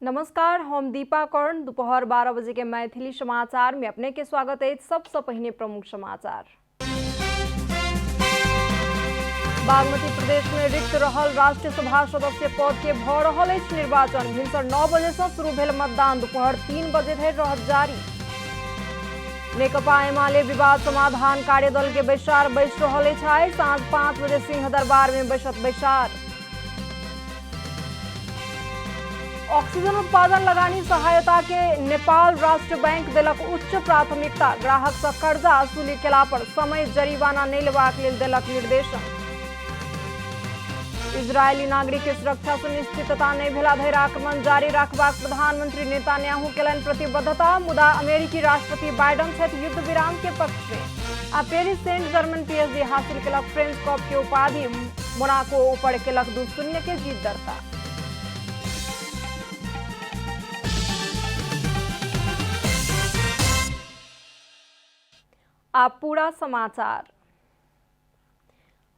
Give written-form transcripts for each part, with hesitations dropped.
नमस्कार, हम दीपा कर्ण। दोपहर 12 बजे के मैथिली समाचार में अपने के स्वागत है। सबसे पहले प्रमुख समाचार। बागमती प्रदेश में रिक्त रहल राष्ट्रीय सभा सदस्य पद के भ रहल अछि निर्वाचन। भिनसर 9 बजे से शुरू भेल मतदान दोपहर 3 बजे धरि रहत जारी। नेकपा एमाले विवाद समाधान कार्यदल के बैसार बैस रहल अछि। आइ साँझ 5 बजे सिंह दरबार में बैसत बैसार। ऑक्सीजन उत्पादन लगानी सहायता के नेपाल राष्ट्र बैंक देलक उच्च प्राथमिकता। ग्राहक से कर्जा वसूली केला पर समय जरिमाना नहीं लेबाक लेल देलक निर्देशन। इजरायली नागरिक के सुरक्षा सुनिश्चितता नहीं भेला धरि आक्रमण जारी रखबाक प्रधानमंत्री नेतान्याहू केलनि प्रतिबद्धता। मुदा अमेरिकी राष्ट्रपति बाइडन छथि युद्ध विराम के पक्ष में। आ पेरिस सेंट जर्मन पीएचडी हासिल केलक फ्रेंच कप के उपाधि। मोनाको ऊपर केलक 2-0 के जीत दर्ता। आप पूरा समाचार।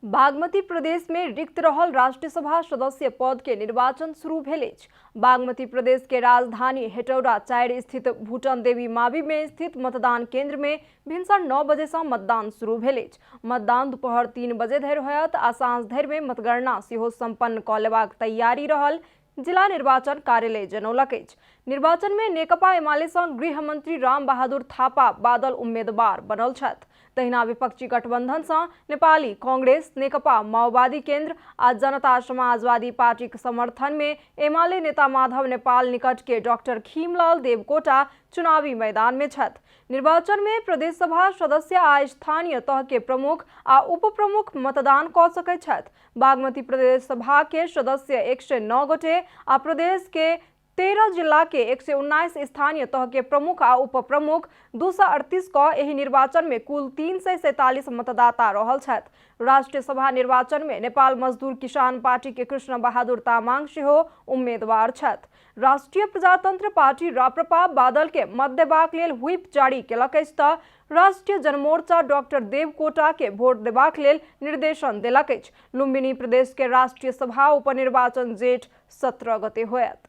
बागमती प्रदेश में रिक्त रहल राष्ट्रीय सभा सदस्य पद के निर्वाचन शुरू भेल अछि। बागमती प्रदेश के राजधानी हेटौड़ा 4 स्थित भूटन देवी मावी में स्थित मतदान केंद्र में भिनसर 9 बजे से मतदान शुरू भेल अछि। मतदान दोपहर 3 बजे धरि होयत आ साँझ धरि में मतगणना सेहो संपन्न कऽ लेबाक तैयारी रहल जिला निर्वाचन कार्यालय जनौलक अछि। निर्वाचन में नेकपा एमाले सँ गृह मंत्री राम बहादुर थापा बादल उम्मीदवार बनल छथि। तहिना विपक्षी गठबंधन सँ नेपाली कांग्रेस, नेकपा माओवादी केन्द्र आ जनता समाजवादी पार्टी के समर्थन में एमाले नेता माधव नेपाल निकट के डॉक्टर खीमलाल देवकोटा चुनावी मैदान में छथि। निर्वाचन में प्रदेश सभा सदस्य आ स्थानीय तह के प्रमुख आ उप प्रमुख मतदान कऽ सकैत छथि। बागमती प्रदेश सभा के सदस्य 109 गोटे आ प्रदेश के 13 जिला के 119 स्थानीय तह के प्रमुख आ उप प्रमुख 238 क एहि निर्वाचन में कुल 347 मतदाता रहल छथि। राष्ट्रीय सभा निर्वाचन में नेपाल मजदूर किसान पार्टी के कृष्ण बहादुर तामाङ सेहो उम्मीदवार छथि। राष्ट्रीय प्रजातंत्र पार्टी राप्रपा बादल के मत देबाक लेल व्हिप जारी केलक अछि तऽ राष्ट्रीय जनमोर्चा डॉक्टर देवकोटा के भोट देबाक लेल निर्देशन देलक अछि। लुम्बिनी प्रदेश के राष्ट्रीय सभा उपनिर्वाचन जेठ 17 गते होयत।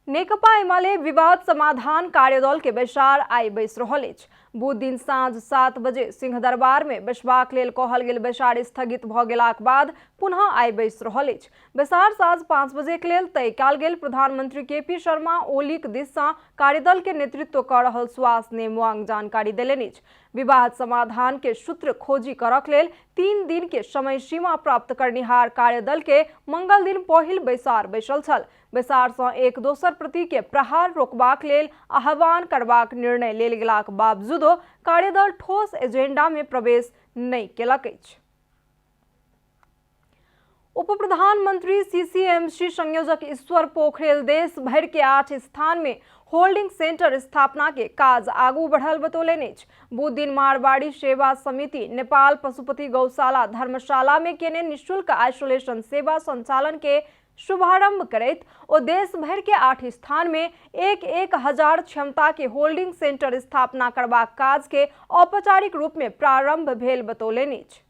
नेकपा एमाले विवाद समाधान कार्यदल के बैसार आइ बैस रहल अछि। बुध दिन साँझ 7 बजे सिंह दरबार में बैसबाक लेल कहल गेल बैसार स्थगित भऽ गेलाक बाद पुनः आइ बैस रहल अछि। बैसार साँझ 5 बजे के लेल तय कयल गेल। प्रधानमंत्री केपी शर्मा ओलीक दिस सँ कार्यदल के नेतृत्व कऽ रहल सुआस नेमुआङ जानकारी देलनि अछि। विवाद समाधान के सूत्र खोजी करक लेल 3 दिन के समय सीमा प्राप्त करनिहार कार्यदल के मंगल दिन पहिल बैसार बैसल छल। बैसार सँ एक दोसर प्रति के प्रहार रोकबाक लेल आह्वान करबाक निर्णय लेल गेलाक बावजूदो कार्यदल ठोस एजेंडा में प्रवेश नहीं केलक अछि। उप प्रधानमंत्री सीसीएमसी संयोजक ईश्वर पोखरेल देश भर के 8 स्थान में होल्डिंग सेंटर स्थापना के काज आगू बढ़ल बतौलनि अछि। बुध दिन मारवाड़ी सेवा समिति नेपाल पशुपति गौशाला धर्मशाला में केने निःशुल्क आइसोलेशन सेवा संचालन के शुभारंभ करैत ओ देश भर के 8 स्थान में 1,000 क्षमता के होल्डिंग सेंटर स्थापना करबाक काज के औपचारिक रूप में प्रारंभ भेल बतौलनि अछि।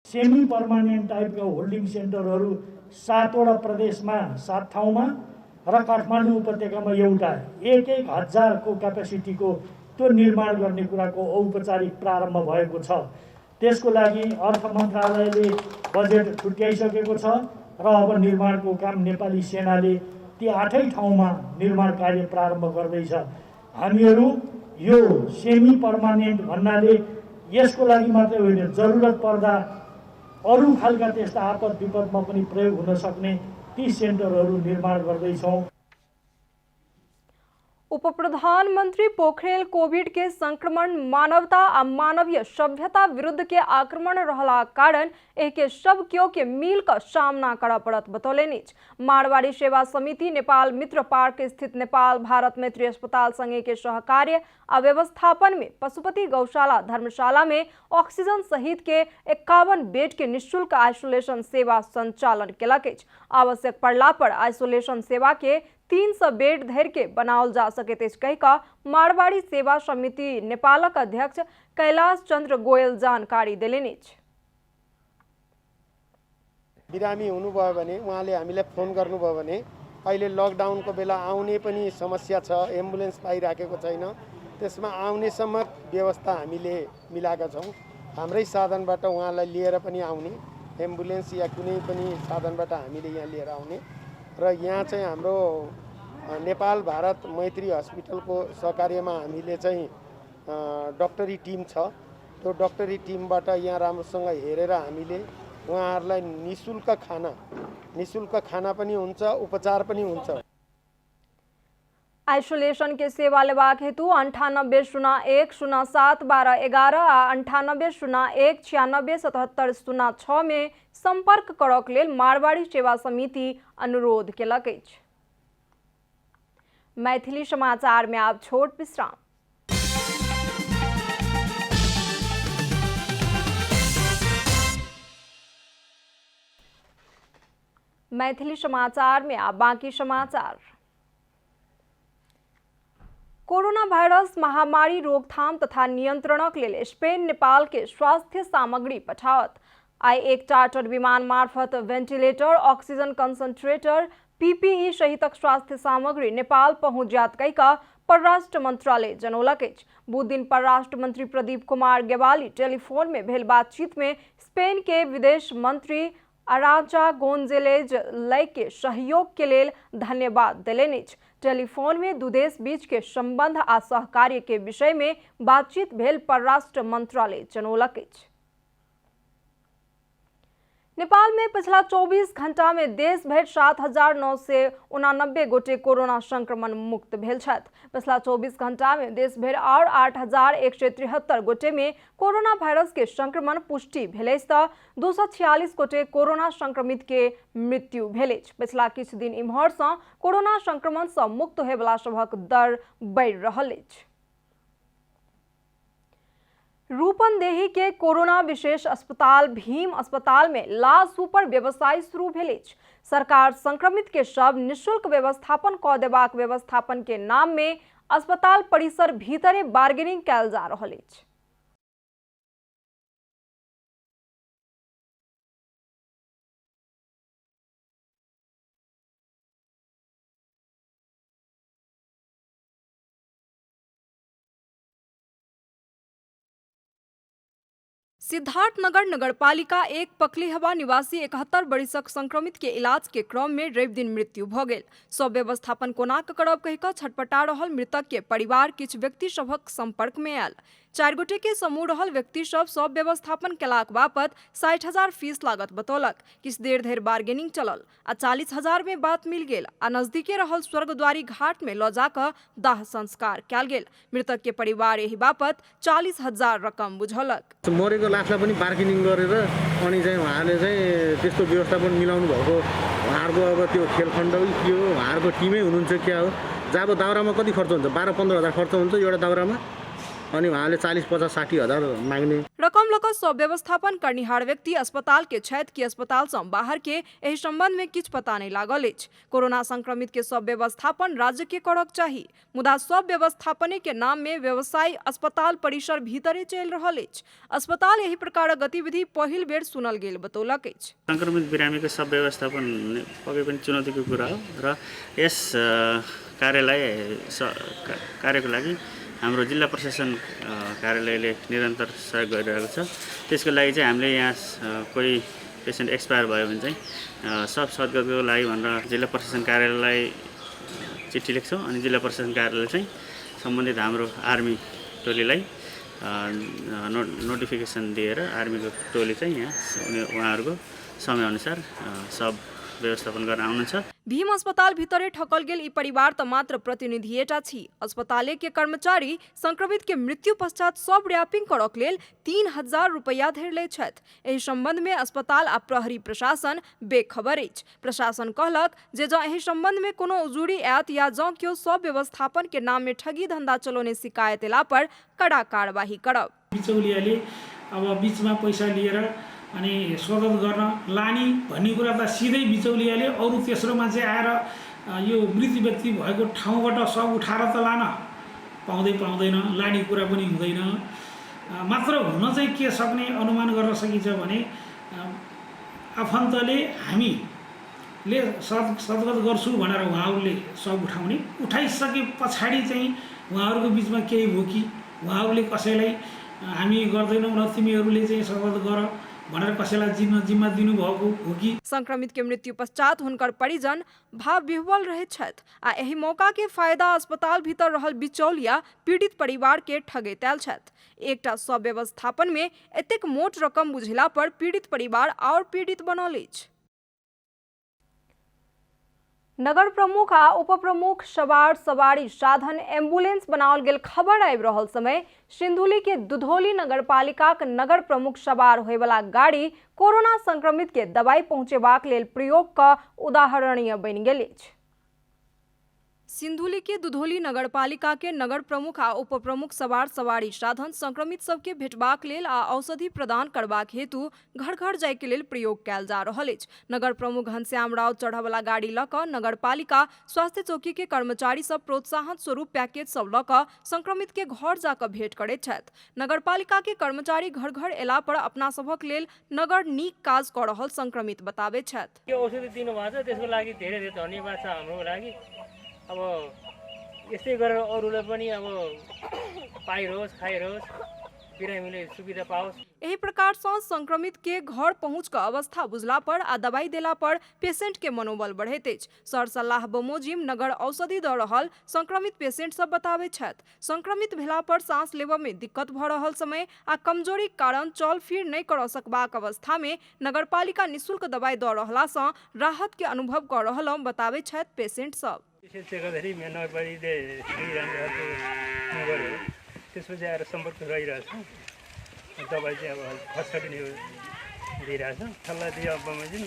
सेमी पर्मानेंट टाइप का होल्डिंग सेन्टरहरू 7वटा प्रदेशमा 7 ठाउँमा र काठमाडौँ उपत्यकामा एउटा 1,000 को क्यापेसिटीको त्यो निर्माण गर्ने कुराको औपचारिक प्रारम्भ भएको छ। त्यसको लागि अर्थ मन्त्रालयले बजेट छुट्याइसकेको छ र अब निर्माणको काम नेपाली सेनाले ती 8 ठाउँमा निर्माण कार्य प्रारम्भ गर्दैछ। हामीहरू यो सेमी पर्मानेंट भन्नाले यसको लागि मात्रै होइन, जरुरत पर्दा अरू खालका त्यस्ता आपद विपदमा पनि प्रयोग हुन सक्ने ती सेन्टरहरू निर्माण गर्दैछौँ। उप प्रधानमंत्री पोखरेल कोविड के संक्रमण मानवता आ मानवीय सभ्यता विरुद्ध के आक्रमण रहला कारण एक सब क्यों के मिल का सामना कर पड़त बतौलेनी। मारवाड़ी सेवा समिति नेपाल मित्र पार्क स्थित नेपाल भारत मैत्री अस्पताल संगे के सहकार्य आ व्यवस्थापन में पशुपति गौशाला धर्मशाला में ऑक्सीजन सहित के 51 बेड के निःशुल्क आइसोलेशन सेवा संचालन केलक। आवश्यक पड़ला पर आइसोलेशन सेवा के 300 बेड धरि के बनाओल जा सके कहिका मारवाड़ी सेवा समिति नेपालक अध्यक्ष कैलाश चंद्र गोयल जानकारी दिलेनी। बिरामी हुनुभयो भने उहाँले हामीलाई फोन गर्नुभयो भने अहिले लकडाउनको बेला आउने पनि समस्या छ, एम्बुलेन्स पाइराखेको छैन, त्यसमा आउनेसम्म व्यवस्था हामीले मिलाएका छौँ। हाम्रै साधनबाट उहाँलाई लिएर पनि आउने, एम्बुलेन्स या कुनै पनि साधनबाट हामीले यहाँ लिएर आउने र यहाँ चाहिँ हाम्रो नेपाल भारत मैत्री हस्पिटलको सहकार्यमा हामीले चाहिँ डक्टरी टिम छ। त्यो डक्टरी टिमबाट यहाँ राम्रोसँग हेरेर हामीले उहाँहरूलाई निःशुल्क खाना पनि हुन्छ, उपचार पनि हुन्छ। आइसोलेशन के सेवा लेवाक हेतु 9801071211 आ 9801967706 में संपर्क करक लेल मारवाड़ी सेवा समिति अनुरोध केलक अछि। मैथिली समाचार में आप छोट विश्राम। मैथिली समाचार में आप बाकी समाचार। कोरोना भाइरस महामारी रोकथाम तथा नियंत्रणक लेल स्पेन नेपाल के स्वास्थ्य सामग्री पठावत। आई एक चार्टर विमान मार्फत वेंटिलेटर, ऑक्सीजन कंसंट्रेटर, पीपीई सहितक स्वास्थ्य सामग्री नेपाल पहुंच जात कहिका परराष्ट्र मंत्रालय जनौलक अछि। बुध दिन परराष्ट्र मंत्री प्रदीप कुमार गेवाली टेलीफोन में भेल बातचीत में स्पेन के विदेश मंत्री अराचा गोंजेलेज लय के सहयोग के लेल धन्यवाद दिलेनि। टेलीफोन में दू देश बीच के संबंध आ सहकार्य के विषय में बातचीत भेल परराष्ट्र मंत्रालय जनौलक अछि। नेपाल में पिछला 24 घंटा में देश भर 7,989 गोटे कोरोना संक्रमण मुक्त भेल छथि। पिछला 24 घंटा में देश भर और 8,173 गोटे में कोरोना वायरस के संक्रमण पुष्टि भेल त 246 गोटे कोरोना संक्रमित के मृत्यु भेल। पिछला किछु दिन इम्हर से कोरोना संक्रमण से मुक्त होय वाला सभक दर बढ़ि रहल अछि। रूपन्देही के कोरोना विशेष अस्पताल भीम अस्पताल में लाश सुपर व्यवसाय शुरू भेल अछि। सरकार संक्रमित के शव निःशुल्क व्यवस्थापन क देबाक व्यवस्थापन के नाम में अस्पताल परिसर भीतरे बार्गेनिंग कयल जा रहल अछि। सिद्धार्थनगर नगरपालिका एक पकलीहवा निवासी 71 वर्षक संक्रमित के इलाज के क्रम में रवि दिन मृत्यु भ गेल। सब व्यवस्थापन कोना करब कहि कऽ छटपटा रहल मृतक के परिवार किछु व्यक्ति सभक संपर्क में आयल। 4 गोटे के समूह रहल व्यक्ति सब व्यवस्थापन केलाक बापत 60,000 फीस लागत बतौलक। किछु देर धरि बार्गेनिंग चलल आ 40,000 में बात मिल गेल आ नजदीके रहल स्वर्गद्वारी घाट में ल जाकऽ दाह संस्कार कयल गेल। मृतक के परिवार एही बापत 40,000 रकम बुझलक। मरेको लासलाई पनि बार्गेनिङ गरेर अनि चाहिँ उहाँले चाहिँ त्यस्तो व्यवस्थापन मिलाउनु भएको उहाँहरूको अब त्यो खेलखण्ड के हो, उहाँहरूको टिमै हुनुहुन्छ क्या हो। जब दाउरामा कति खर्च हुन्छ 12-15 हजार खर्च हुन्छ एउटा दाउरामा, अनि उहाँले 40-50-60 हजार माग्ने। रकम लक सब व्यवस्थापन करनिहार व्यक्ति अस्पताल के छथि कि अस्पताल से बाहर के एहि संबंध में किछु पता नहीं लागल अछि। कोरोना संक्रमित के सब व्यवस्थापन राज्य के करक चाही, मुदा सब व्यवस्थापने के नाम में व्यवसाय अस्पताल परिसर भीतरे चलि रहल अछि। अस्पताल एही प्रकारक गतिविधि पहिल बेर सुनल गेल बतौलक अछि। संक्रमित बिरामीको सब व्यवस्थापन पक्कै पनि चुनौतीको कुरा हो र यस कार्यको लागि हाम्रो जिल्ला प्रशासन कार्यालयले निरन्तर सहयोग गरिरहेको छ। त्यसको लागि चाहिँ हामीले यहाँ कोही पेसेन्ट एक्सपायर भयो भने चाहिँ सब सद्गतिको लागि भनेर जिल्ला प्रशासन कार्यालयलाई चिठी लेख्छौँ अनि जिल्ला प्रशासन कार्यालयले चाहिँ सम्बन्धित हाम्रो आर्मी टोलीलाई नोटिफिकेसन दिएर आर्मीको टोली चाहिँ यहाँ उहाँहरूको समयअनुसार सब व्यवस्थापन गर्न आउनुहुन्छ। भीम अस्पताल भीतरे ठकल गेल ई परिवार त मात्र प्रतिनिधि एटा छी। अस्पताले के कर्मचारी संक्रमित के मृत्यु पश्चात सब रैपिंग करक लेल 3000 रुपैया धरि लै छथि। एहि संबंध में अस्पताल आ प्रहरी प्रशासन बेखबर अछि। प्रशासन कहलक जे जँ एहि संबंध में कोनो उजूरी आयत या जँ केओ सब व्यवस्थापन के नाम में ठगी धंधा चलाउने शिकायत एला पर कड़ा कार्यवाही करब। बिचौलियाले अब बीचमा पैसा लिएर अनि स्वागत गर्न लाने भन्ने कुरा त सिधै बिचौलियाले अरू तेस्रो मान्छे आएर यो मृत व्यक्ति भएको ठाउँबाट सब उठाएर त लान पाउँदैन, लाने कुरा पनि हुँदैन। मात्र हुन चाहिँ के सक्ने अनुमान गर्न सकिन्छ भने आफन्तले हामीले सद्गत गर्छु भनेर उहाँहरूले सब उठाइसके पछाडि चाहिँ उहाँहरूको बिचमा केही भयो कि उहाँहरूले कसैलाई हामी गर्दैनौँ र तिमीहरूले चाहिँ सद्गत गर भनेर कसैलाई जिम्मा दिनुभएको हो कि। संक्रमित के मृत्यु पश्चात हुनकर परिजन भाव विह्वल रहैत छथि आ एहि मौका के फायदा अस्पताल भीतर रहल बिचौलिया पीड़ित परिवार के ठगैत आयल छथि। एकटा सब व्यवस्थापन में एतेक मोट रकम बुझेला पर पीड़ित परिवार और पीड़ित बनल अछि। नगर प्रमुख आ उप प्रमुख सवार सवारी साधन एम्बुलेंस बनाओल गेल खबर आबि रहल समय सिन्धुली के दुधौली नगरपालिका के नगर प्रमुख सवार होय वाला गाड़ी कोरोना संक्रमित के दवाई पहुंचेबाक लेल प्रयोग का उदाहरणीय बनि गेल अछि। सिन्धुली के दुधौली नगरपालिका के नगर प्रमुख आ उप प्रमुख सवार सवारी साधन संक्रमित सबके भेटबाक लेल आ औषधि प्रदान करबाक हेतु घर घर जाय के लेल प्रयोग कयल जा रहल अछि। नगर प्रमुख घनश्याम राव चढ़ वाला गाड़ी ल क नगरपालिका स्वास्थ्य चौकी के कर्मचारी सब प्रोत्साहन स्वरूप पैकेज सब ल क संक्रमित के घर जाकर भेंट करैत छथि। नगरपालिका के कर्मचारी घर घर एला पर अपना सबक लेल नगर नीक काज क रहल संक्रमित बताबैत छथि। यो औषधि दिनुभएको छ त्यसको लागि धेरै धेरै धन्यवाद छ हाम्रो लागि। अब यस्तै गरेर अरूले पनि अब पाइरहोस् खाइरहोस् बिरामीले सुविधा पाओस्। एही प्रकार से संक्रमित के घर पहुँच क अवस्था बुझला पर आ दवाई देला पर पेशेंट के मनोबल बढ़ैत अछि। सर सलाह बमोजिम नगर औषधि द रहल संक्रमित पेशेंट सब बताबैत छथि। संक्रमित भेला पर सांस लेबऽ में दिक्कत भ रहल समय आ कमजोरी कारण चल फिर नहीं कर सकबाक अवस्था में नगरपालिका निःशुल्क दवाई द रहला से राहत के अनुभव कर रहल बताबैत छथि पेशेंट सब। विशेष गर्दाखेरि नगरपालिकाले त्यसपछि आएर सम्पर्क रहिरहेछ। दबाई चाहिँ अब खसखटी नै दिइरहेछ। सल्लाह दिए बमोजिम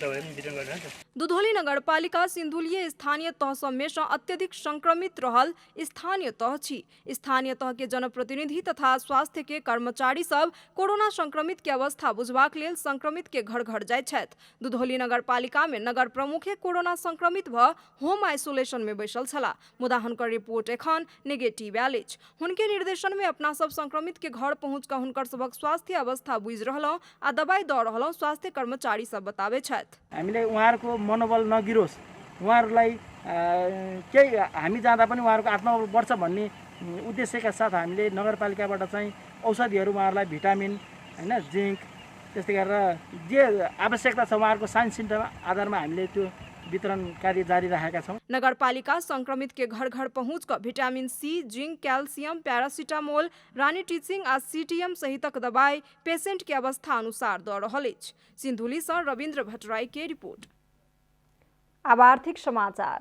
दबाई पनि वितरण गरिरहेछ। दुधौली नगरपालिका सिन्धुलीय स्थानीय तह सब में अत्यधिक संक्रमित रहल स्थानीय तह छी। स्थानीय तह के जनप्रतिनिधि तथा स्वास्थ्य के कर्मचारी सब कोरोना संक्रमित के अवस्था बुझबाक लेल संक्रमित के घर घर जाइत छथि। दुधौली नगरपालिका में नगर प्रमुखे कोरोना संक्रमित भ होम आइसोलेशन में बैसल छला, मुदा हुनकर रिपोर्ट एखन नेगेटिव आयल अछि। हुनके निर्देशन में अपना सब संक्रमित के घर पहुंच क हुनकर सबक स्वास्थ्य अवस्था बुझि रहलौं आ दबाई द रहलौं स्वास्थ्य कर्मचारी सब बताबे छथि। हामीले उहाँहरूको मनोबल नगिरोस्, उहाँहरूलाई केही हामी जाँदा पनि उहाँहरूको आत्मबल बढ्छ भन्ने उद्देश्यका साथ हामीले नगरपालिकाबाट चाहिँ औषधिहरू उहाँहरूलाई भिटामिन हैन जिंक त्यस्तै गरेर जे आवश्यकता छ उहाँहरूको साइन्स सेन्टरमा आधारमा हामीले त्यो वितरण कार्य जारी राखेका छौं। नगरपालिका संक्रमित के घर घर पहुंच कर vitamin C, zinc, calcium, paracetamol, ranitidine आ सीटीएम सहितक दवाई पेशेंट के अवस्था अनुसार द रहल अछि। सिन्धुली से रविन्द्र भट्टराई के रिपोर्ट। अब आर्थिक समाचार।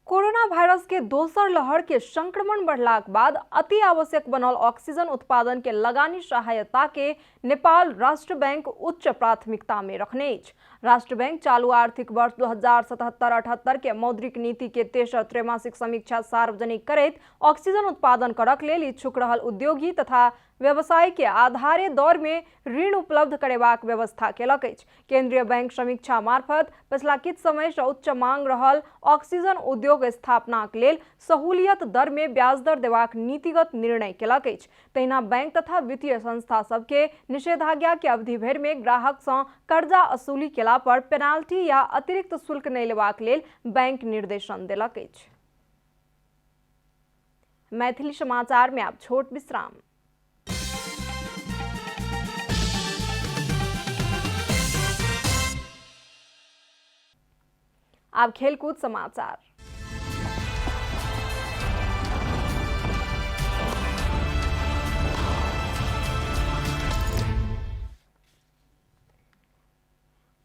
कोरोना वायरस के दोसर लहर के संक्रमण बढ़ला के बाद अति आवश्यक बनल ऑक्सीजन उत्पादन के लगानी सहायता के नेपाल राष्ट्र बैंक उच्च प्राथमिकता में रखने अछि। राष्ट्र बैंक चालू आर्थिक वर्ष 2077-78 के मौद्रिक नीति के तेसर त्रैमासिक समीक्षा सार्वजनिक करैत ऑक्सीजन उत्पादन करक लेल इच्छुक रहल उद्योगी तथा व्यवसाय के आधारे दर में ऋण उपलब्ध करेबाक व्यवस्था केलक अछि। केंद्रीय बैंक समीक्षा मार्फत पिछला किछ समय से उच्च मांग रहल ऑक्सीजन उद्योग स्थापना के लेल सहूलियत दर में ब्याज दर देबाक नीतिगत निर्णय केलक अछि। तहिना बैंक तथा वित्तीय संस्था सबके निषेधाज्ञा के अवधि भर में ग्राहक से कर्जा असुली केला पर पेनाल्टी या अतिरिक्त शुल्क नहीं लेबाक लेल बैंक निर्देशन देलक अछि। मैथिली समाचार में आप छोट विश्राम। अब खेलकूद समाचार।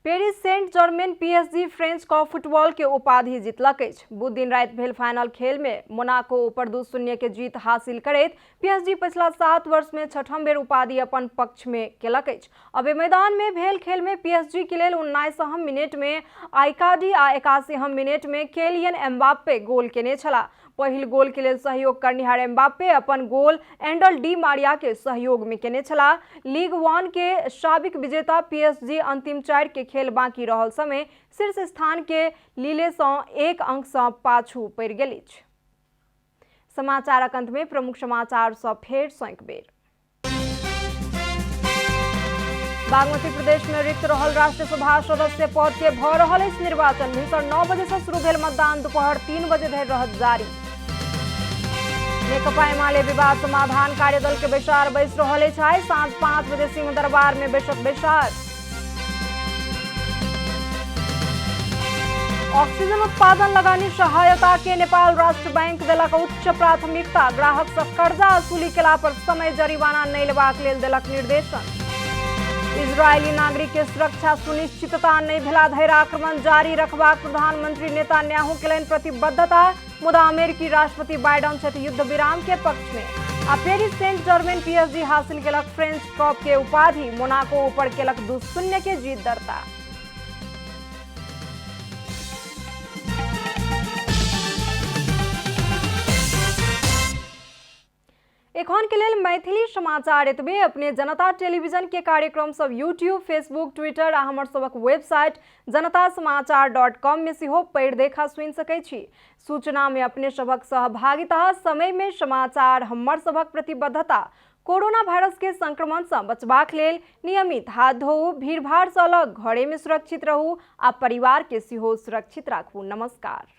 Paris Saint Germain PSG French cup football के उपाधि जीतलक अछि। बुध दिन राति भेल फाइनल खेल में मोनाको ऊपर 2-0 के जीत हासिल करैत PSG पिछला 7 वर्ष में 6ठम बेर उपाधि अपन पक्ष में केलक अछि। अब मैदान में भेल खेल में PSG के लेल 19 मिनट में आइकार्डी आ 81 मिनट में केलियन एम्बाप्पे गोल केने छलाह। पहिल गोल के लिए सहयोग करनिहार एम्बाप्पे अपन गोल एंडल डी मारिया के सहयोग में केने छलाह। लीग 1 के साबिक विजेता PSG अंतिम 4 के खेल बाकी रहल समय शीर्ष स्थान के लीले सँ 1 अंक सँ पाछू पड़ि गेल अछि। समाचारक अंत में प्रमुख समाचार सब फेर सँ एक बेर। बागमती प्रदेश में रिक्त रहल राष्ट्रीय सभा सदस्य पद के भ रहल अछि निर्वाचन। भिनसर 9 बजे से शुरू भेल मतदान दोपहर 3 बजे धरि रहत जारी। नेकपा एमाले विवाद समाधान कार्यदल के बैसार बैस रहल अछि। आइ साँझ 5 बजे सिंह दरबार में बैसक बैसार। ऑक्सीजन उत्पादन लगानी सहायता के नेपाल राष्ट्र बैंक देलक उच्च प्राथमिकता। ग्राहक सँ कर्जा वसूली केला पर समय जरिवाना नहि लेबाक लेल देलक निर्देशन। इजरायली नागरिक के सुरक्षा सुनिश्चितता नहीं भेला धरि आक्रमण जारी रखबाक प्रधानमंत्री नेतान्याहू केलनि प्रतिबद्धता। मुदा अमेरिकी राष्ट्रपति बाइडन छथि युद्ध विराम के पक्ष में। आ पेरिस सेंट जर्मेन PSG हासिल केलक फ्रेंच कप के उपाधि। मोनाको ऊपर केलक 2-0 के जीत दर्ता। एखन के लेल मैथिली समाचार एतबे। अपने जनता टेलीविजन के कार्यक्रम सब यूट्यूब, फेसबुक, ट्विटर आ हमर सबक वेबसाइट janatasamaachar.com में सेहो पढ़ि देखा सुनि सकै छी। सूचना में अपने सबक सहभागिता, समय में समाचार हमर सबक प्रतिबद्धता। कोरोना वायरस के संक्रमण से बचबाक लेल नियमित हाथ धोऊ, भीड़ भाड़ से अलग घरे में सुरक्षित रहू आ परिवार के सेहो सुरक्षित राखू। नमस्कार।